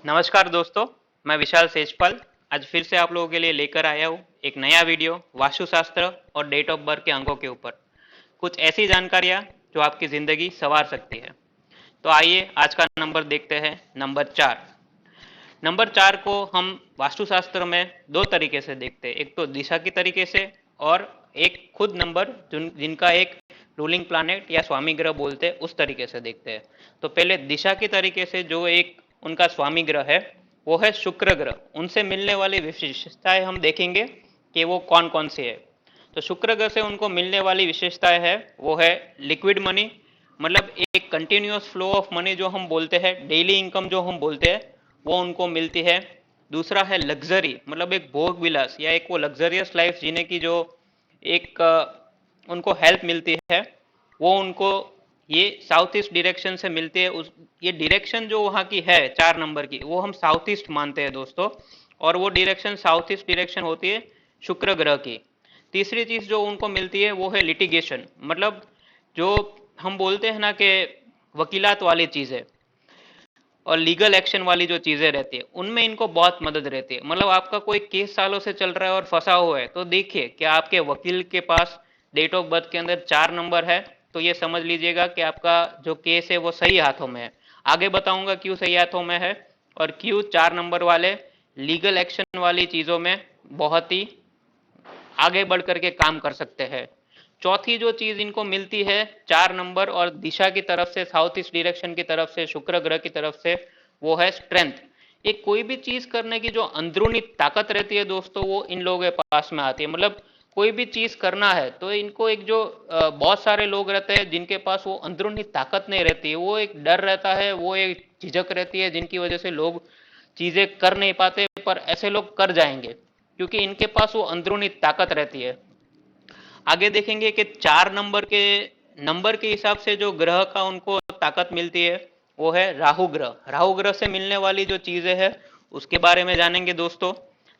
नमस्कार दोस्तों, मैं विशाल सेजपाल आज फिर से आप लोगों के लिए लेकर आया हूँ एक नया वीडियो वास्तुशास्त्र और डेट ऑफ बर्थ के अंकों के ऊपर कुछ ऐसी जानकारियाँ जो आपकी ज़िंदगी संवार सकती है। तो आइए आज का नंबर देखते हैं। नंबर 4 को हम वास्तुशास्त्र में दो तरीके से देखते हैं, एक तो दिशा की तरीके से और एक खुद नंबर जिनका एक रूलिंग प्लानेट या स्वामी ग्रह बोलते हैं उस तरीके से देखते हैं। तो पहले दिशा की तरीके से जो एक उनका स्वामी ग्रह है वो है शुक्र ग्रह। उनसे मिलने वाली विशेषताएं हम देखेंगे कि वो कौन कौन सी है। तो शुक्र ग्रह से उनको मिलने वाली विशेषताएं है वो है लिक्विड मनी, मतलब एक कंटिन्यूअस फ्लो ऑफ मनी जो हम बोलते हैं, डेली इनकम जो हम बोलते हैं वो उनको मिलती है। दूसरा है लग्जरी, मतलब एक भोग विलास या एक वो लग्जरियस लाइफ जीने की जो एक उनको हेल्प मिलती है वो उनको ये साउथ ईस्ट डायरेक्शन से मिलती है। उस ये डायरेक्शन जो वहाँ की है 4 नंबर की वो हम साउथ ईस्ट मानते हैं दोस्तों, और वो डायरेक्शन साउथ ईस्ट डायरेक्शन होती है शुक्र ग्रह की। तीसरी चीज जो उनको मिलती है वो है लिटिगेशन, मतलब जो हम बोलते हैं ना कि वकीलात वाली चीजें और लीगल एक्शन वाली जो चीजें रहती है उनमें इनको बहुत मदद रहती है। मतलब आपका कोई केस सालों से चल रहा है और फंसा हुआ है तो देखिए कि आपके वकील के पास डेट ऑफ बर्थ के अंदर 4 नंबर है तो ये समझ लीजिएगा कि आपका जो केस है वो सही हाथों में है। आगे बताऊंगा क्यों सही हाथों में है और क्यों 4 नंबर वाले लीगल एक्शन वाली चीजों में बहुत ही आगे बढ़ करके काम कर सकते हैं। चौथी जो चीज इनको मिलती है 4 नंबर और दिशा की तरफ से साउथ ईस्ट डायरेक्शन की तरफ से शुक्र ग्रह की तरफ से वो है स्ट्रेंथ। एक कोई भी चीज करने की जो अंदरूनी ताकत रहती है दोस्तों वो इन लोगों के पास में आती है। मतलब कोई भी चीज करना है तो इनको एक जो बहुत सारे लोग रहते हैं जिनके पास वो अंदरूनी ताकत नहीं रहती है, वो एक डर रहता है, वो एक झिझक रहती है जिनकी वजह से लोग चीजें कर नहीं पाते, पर ऐसे लोग कर जाएंगे क्योंकि इनके पास वो अंदरूनी ताकत रहती है। आगे देखेंगे कि 4 नंबर के हिसाब से जो ग्रह का उनको ताकत मिलती है वो है राहु ग्रह। राहु ग्रह से मिलने वाली जो चीजें हैं उसके बारे में जानेंगे दोस्तों।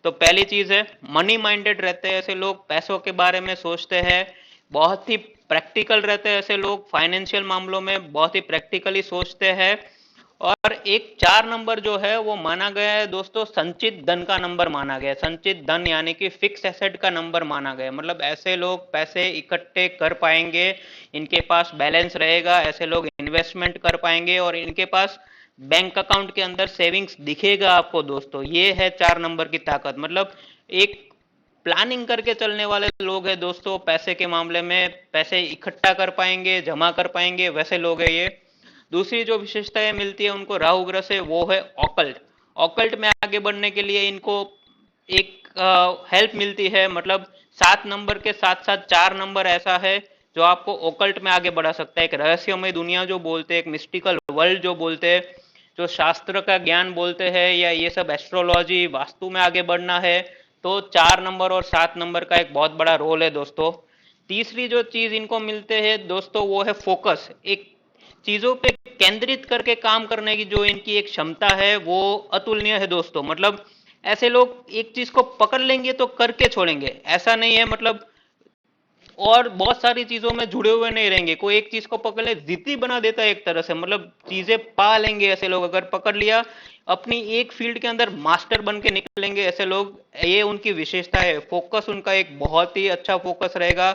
तो पहली चीज है मनी माइंडेड रहते हैं ऐसे लोग, पैसों के बारे में सोचते हैं, बहुत ही प्रैक्टिकल रहते हैं ऐसे लोग, फाइनेंशियल मामलों में बहुत ही प्रैक्टिकली सोचते हैं। और एक 4 नंबर जो है वो माना गया है दोस्तों संचित धन का नंबर माना गया है। संचित धन यानी कि फिक्स एसेट का नंबर माना गया है, मतलब ऐसे लोग पैसे इकट्ठे कर पाएंगे, इनके पास बैलेंस रहेगा, ऐसे लोग इन्वेस्टमेंट कर पाएंगे और इनके पास बैंक अकाउंट के अंदर सेविंग्स दिखेगा आपको दोस्तों। ये है 4 नंबर की ताकत, मतलब एक प्लानिंग करके चलने वाले लोग हैं दोस्तों। पैसे के मामले में पैसे इकट्ठा कर पाएंगे, जमा कर पाएंगे, वैसे लोग हैं ये। दूसरी जो विशेषताएं मिलती है उनको राहु ग्रह से वो है ऑकल्ट। ऑकल्ट में आगे बढ़ने के लिए इनको एक हेल्प मिलती है, मतलब 7 नंबर के साथ साथ 4 नंबर ऐसा है जो आपको ओकल्ट में आगे बढ़ा सकता है। एक रहस्यमय दुनिया जो बोलते हैं, एक मिस्टिकल वर्ल्ड जो बोलते हैं, जो शास्त्र का ज्ञान बोलते हैं, या ये सब एस्ट्रोलॉजी वास्तु में आगे बढ़ना है तो 4 नंबर और 7 नंबर का एक बहुत बड़ा रोल है दोस्तों। तीसरी जो चीज इनको मिलते हैं दोस्तों वो है फोकस। एक चीजों पे केंद्रित करके काम करने की जो इनकी एक क्षमता है वो अतुलनीय है दोस्तों। मतलब ऐसे लोग एक चीज को पकड़ लेंगे तो करके छोड़ेंगे, ऐसा नहीं है, मतलब और बहुत सारी चीजों में जुड़े हुए नहीं रहेंगे। कोई एक चीज को पकड़ ले जिद्दी बना देता है एक तरह से, मतलब चीजें पा लेंगे ऐसे लोग, अगर पकड़ लिया अपनी एक फील्ड के अंदर मास्टर बन के निकलेंगे ऐसे लोग। ये उनकी विशेषता है। फोकस उनका एक बहुत ही अच्छा फोकस रहेगा,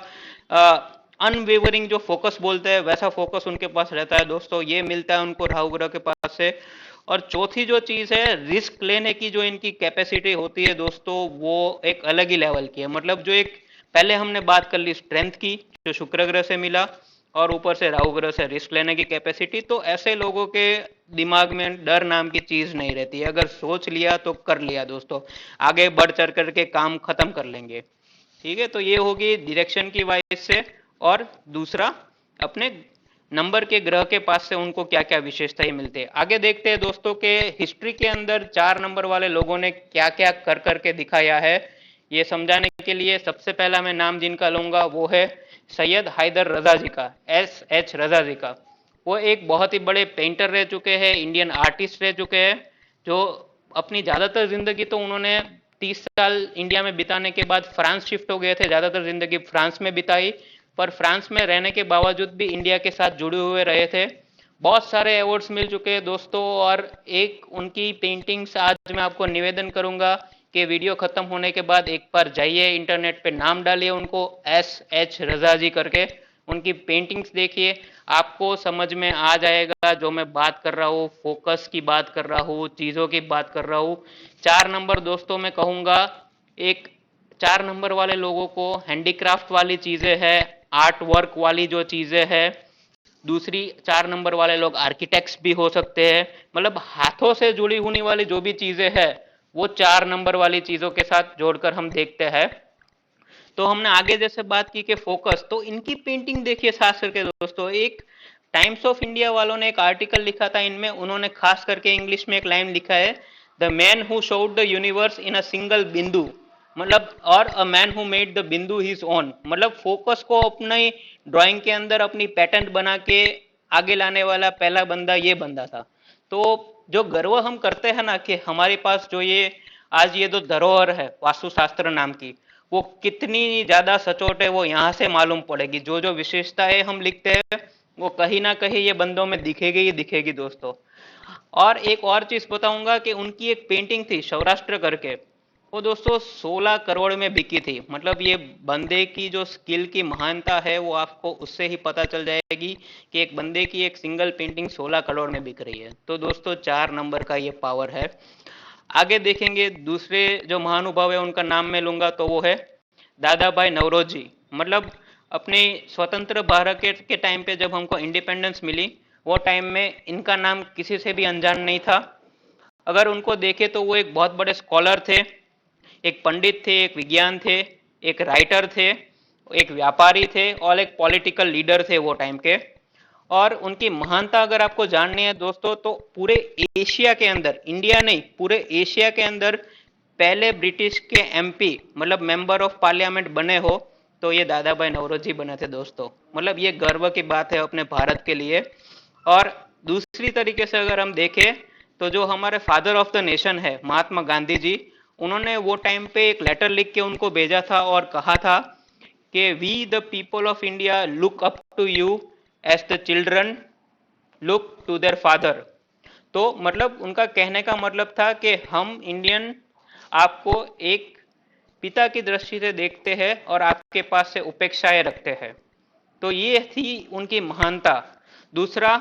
अनवेवरिंग जो फोकस बोलते हैं वैसा फोकस उनके पास रहता है दोस्तों। ये मिलता है उनको राहु ग्रह के पास से। और चौथी जो चीज है रिस्क लेने की जो इनकी कैपेसिटी होती है दोस्तों वो एक अलग ही लेवल की है। मतलब जो एक पहले हमने बात कर ली स्ट्रेंथ की जो शुक्र ग्रह से मिला, और ऊपर से राहु ग्रह से रिस्क लेने की कैपेसिटी, तो ऐसे लोगों के दिमाग में डर नाम की चीज नहीं रहती है। अगर सोच लिया तो कर लिया दोस्तों, आगे बढ़ चढ़ करके काम खत्म कर लेंगे। ठीक है, तो ये होगी डायरेक्शन की वाइज से। और दूसरा अपने नंबर के ग्रह के पास से उनको क्या क्या विशेषताएं मिलती है। आगे देखते हैं दोस्तों के हिस्ट्री के अंदर 4 नंबर वाले लोगों ने क्या क्या कर करके दिखाया है। ये समझाने के लिए सबसे पहला मैं नाम जिनका लूंगा वो है सैयद हैदर रजा जी का, SH रजा जी का। वो एक बहुत ही बड़े पेंटर रह चुके हैं, इंडियन आर्टिस्ट रह चुके हैं, जो अपनी ज्यादातर जिंदगी तो उन्होंने 30 साल इंडिया में बिताने के बाद फ्रांस शिफ्ट हो गए थे, ज्यादातर जिंदगी फ्रांस में बिताई, पर फ्रांस में रहने के बावजूद भी इंडिया के साथ जुड़े हुए रहे थे। बहुत सारे अवार्ड्स मिल चुके हैं दोस्तों। और एक उनकी पेंटिंग्स आज मैं आपको निवेदन करूंगा कि वीडियो खत्म होने के बाद एक बार जाइए इंटरनेट पे, नाम डालिए उनको SH रजा जी करके, उनकी पेंटिंग्स देखिए, आपको समझ में आ जाएगा जो मैं बात कर रहा हूँ, फोकस की बात कर रहा हूँ, चीज़ों की बात कर रहा हूँ। 4 नंबर दोस्तों मैं कहूँगा, एक 4 नंबर वाले लोगों को हैंडीक्राफ्ट वाली चीज़ें हैं, आर्ट वर्क वाली जो चीज़ें हैं। दूसरी, 4 नंबर वाले लोग आर्किटेक्ट्स भी हो सकते हैं, मतलब हाथों से जुड़ी होने वाली जो भी चीजें हैं वो 4 नंबर वाली चीजों के साथ जोड़कर हम देखते हैं। तो हमने आगे जैसे बात की कि फोकस, तो इनकी पेंटिंग देखिए खास करके दोस्तों। एक टाइम्स ऑफ इंडिया वालों ने एक आर्टिकल लिखा था इनमें, उन्होंने खास करके इंग्लिश में एक लाइन लिखा है, the man who showed the universe in a single बिंदु, मतलब और a man who made the बिंदु हिज ओन, मतलब फोकस को अपनी ड्राइंग के अंदर अपनी पैटर्न बना के आगे लाने वाला पहला बंदा ये बंदा था। तो जो गर्व हम करते हैं ना कि हमारे पास जो ये आज ये जो धरोहर है वास्तुशास्त्र नाम की, वो कितनी ज्यादा सचोट है वो यहाँ से मालूम पड़ेगी। जो जो विशेषताएं हम लिखते हैं वो कहीं ना कहीं ये बंदों में दिखेगी ही दिखेगी दोस्तों। और एक और चीज बताऊंगा कि उनकी एक पेंटिंग थी सौराष्ट्र करके, वो दोस्तों 16 करोड़ में बिकी थी। मतलब ये बंदे की जो स्किल की महानता है वो आपको उससे ही पता चल जाएगी कि एक बंदे की एक सिंगल पेंटिंग 16 करोड़ में बिक रही है। तो दोस्तों 4 नंबर का ये पावर है। आगे देखेंगे दूसरे जो महानुभाव है उनका नाम मैं लूंगा, तो वो है दादा भाई नवरोजी। मतलब अपने स्वतंत्र भारत के टाइम पे जब हमको इंडिपेंडेंस मिली, वो टाइम में इनका नाम किसी से भी अनजान नहीं था। अगर उनको देखे तो वो एक बहुत बड़े स्कॉलर थे, एक पंडित थे, एक विज्ञान थे, एक राइटर थे, एक व्यापारी थे और एक पॉलिटिकल लीडर थे वो टाइम के। और उनकी महानता अगर आपको जाननी है दोस्तों, तो पूरे एशिया के अंदर, इंडिया नहीं पूरे एशिया के अंदर पहले ब्रिटिश के MP मतलब मेंबर ऑफ पार्लियामेंट बने हो तो ये दादा भाई नौरोजी बने थे दोस्तों। मतलब ये गर्व की बात है अपने भारत के लिए। और दूसरी तरीके से अगर हम देखें तो जो हमारे फादर ऑफ द नेशन है महात्मा गांधी जी, उन्होंने वो टाइम पे एक लेटर लिख के उनको भेजा था और कहा था कि we the people of India look up to you as the children look to their father. तो मतलब उनका कहने का मतलब था कि हम इंडियन आपको एक पिता की दृष्टि से देखते हैं और आपके पास से उपेक्षाएं रखते हैं। तो ये थी उनकी महानता। दूसरा,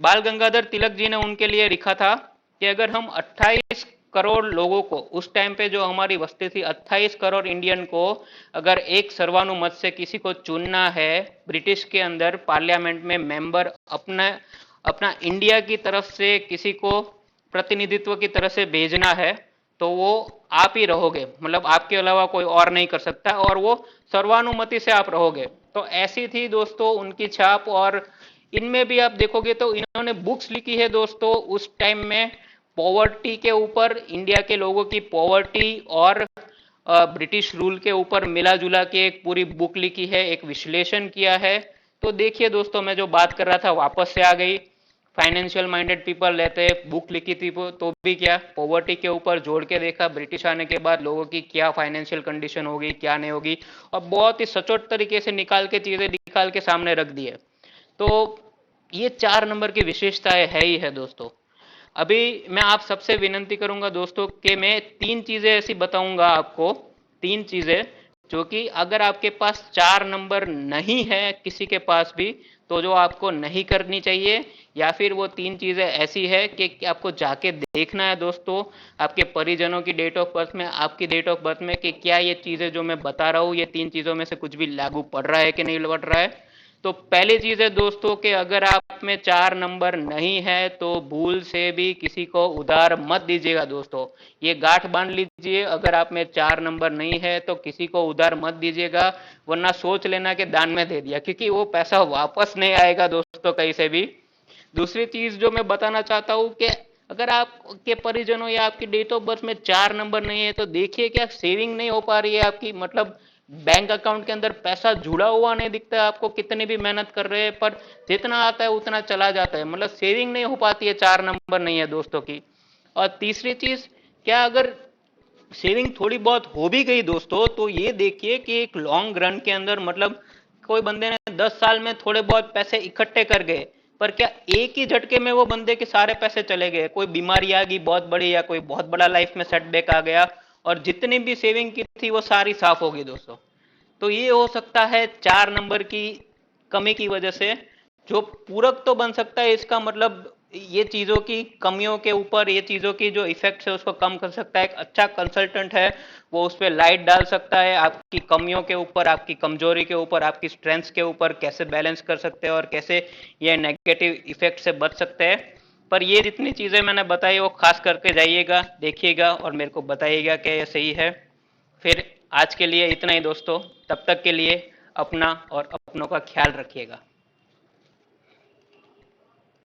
बाल गंगाधर तिलक जी ने उनके लिए लिखा था कि अगर हम 28 करोड़ लोगों को, उस टाइम पे जो हमारी बस्ती थी 28 करोड़ इंडियन को, अगर एक सर्वानुमत से किसी को चुनना है ब्रिटिश के अंदर पार्लियामेंट में मेंबर, अपना अपना इंडिया की तरफ से किसी को प्रतिनिधित्व की तरह से भेजना है, तो वो आप ही रहोगे, मतलब आपके अलावा कोई और नहीं कर सकता, और वो सर्वानुमति से आप रहोगे। तो ऐसी थी दोस्तों उनकी छाप। और इनमें भी आप देखोगे तो इन्होंने बुक्स लिखी है दोस्तों उस टाइम में पॉवर्टी के ऊपर, इंडिया के लोगों की पॉवर्टी और ब्रिटिश रूल के ऊपर मिला जुला के एक पूरी बुक लिखी है, एक विश्लेषण किया है। तो देखिए दोस्तों, मैं जो बात कर रहा था वापस से आ गई। फाइनेंशियल माइंडेड पीपल रहते हैं, बुक लिखी थी तो भी क्या पॉवर्टी के ऊपर जोड़ के देखा ब्रिटिश आने के बाद लोगों की क्या फाइनेंशियल कंडीशन होगी क्या नहीं होगी, और बहुत ही सचोट तरीके से निकाल के चीजें निकाल के सामने रख दी है। तो ये 4 नंबर की विशेषताएं है ही है दोस्तों। अभी मैं आप सबसे विनंती करूंगा दोस्तों कि मैं 3 चीजें ऐसी बताऊंगा आपको, 3 चीजें जो कि अगर आपके पास 4 नंबर नहीं है किसी के पास भी, तो जो आपको नहीं करनी चाहिए, या फिर वो 3 चीजें ऐसी है कि आपको जाके देखना है दोस्तों आपके परिजनों की डेट ऑफ बर्थ में, आपकी डेट ऑफ बर्थ में, कि क्या ये चीजें जो मैं बता रहा हूँ ये 3 चीजों में से कुछ भी लागू पड़ रहा है कि नहीं पड़ रहा है। तो पहली चीज है दोस्तों कि अगर आप में 4 नंबर नहीं है तो भूल से भी किसी को उधार मत दीजिएगा दोस्तों। ये गांठ बांध लीजिए, अगर आप में 4 नंबर नहीं है तो किसी को उधार मत दीजिएगा, वरना सोच लेना कि दान में दे दिया, क्योंकि वो पैसा वापस नहीं आएगा दोस्तों कहीं से भी। दूसरी चीज जो मैं बताना चाहता हूँ कि अगर आपके परिजनों या आपकी डेट ऑफ बर्थ में 4 नंबर नहीं है तो देखिए क्या सेविंग नहीं हो पा रही है आपकी, मतलब बैंक अकाउंट के अंदर पैसा जुड़ा हुआ नहीं दिखता है आपको, कितनी भी मेहनत कर रहे हैं पर जितना आता है उतना चला जाता है, मतलब सेविंग नहीं हो पाती है, 4 नंबर नहीं है दोस्तों की। और तीसरी चीज, क्या अगर सेविंग थोड़ी बहुत हो भी गई दोस्तों तो ये देखिए कि एक लॉन्ग रन के अंदर, मतलब कोई बंदे ने 10 साल में थोड़े बहुत पैसे इकट्ठे कर गए, पर क्या एक ही झटके में वो बंदे के सारे पैसे चले गए, कोई बीमारी आ गई बहुत बड़ी या कोई बहुत बड़ा लाइफ में सेटबैक आ गया और जितनी भी सेविंग की थी वो सारी साफ होगी दोस्तों। तो ये हो सकता है 4 नंबर की कमी की वजह से। जो पूरक तो बन सकता है, इसका मतलब ये चीजों की कमियों के ऊपर, ये चीजों की जो इफेक्ट है उसको कम कर सकता है। एक अच्छा कंसल्टेंट है, वो उस पर लाइट डाल सकता है आपकी कमियों के ऊपर, आपकी कमजोरी के ऊपर, आपकी स्ट्रेंथ्स के ऊपर, कैसे बैलेंस कर सकते हैं और कैसे ये नेगेटिव इफेक्ट से बच सकते हैं। पर ये जितनी चीजें मैंने बताई वो खास करके जाइएगा, देखिएगा और मेरे को बताइएगा कि ये सही है। फिर आज के लिए इतना ही दोस्तों, तब तक के लिए अपना और अपनों का ख्याल रखिएगा।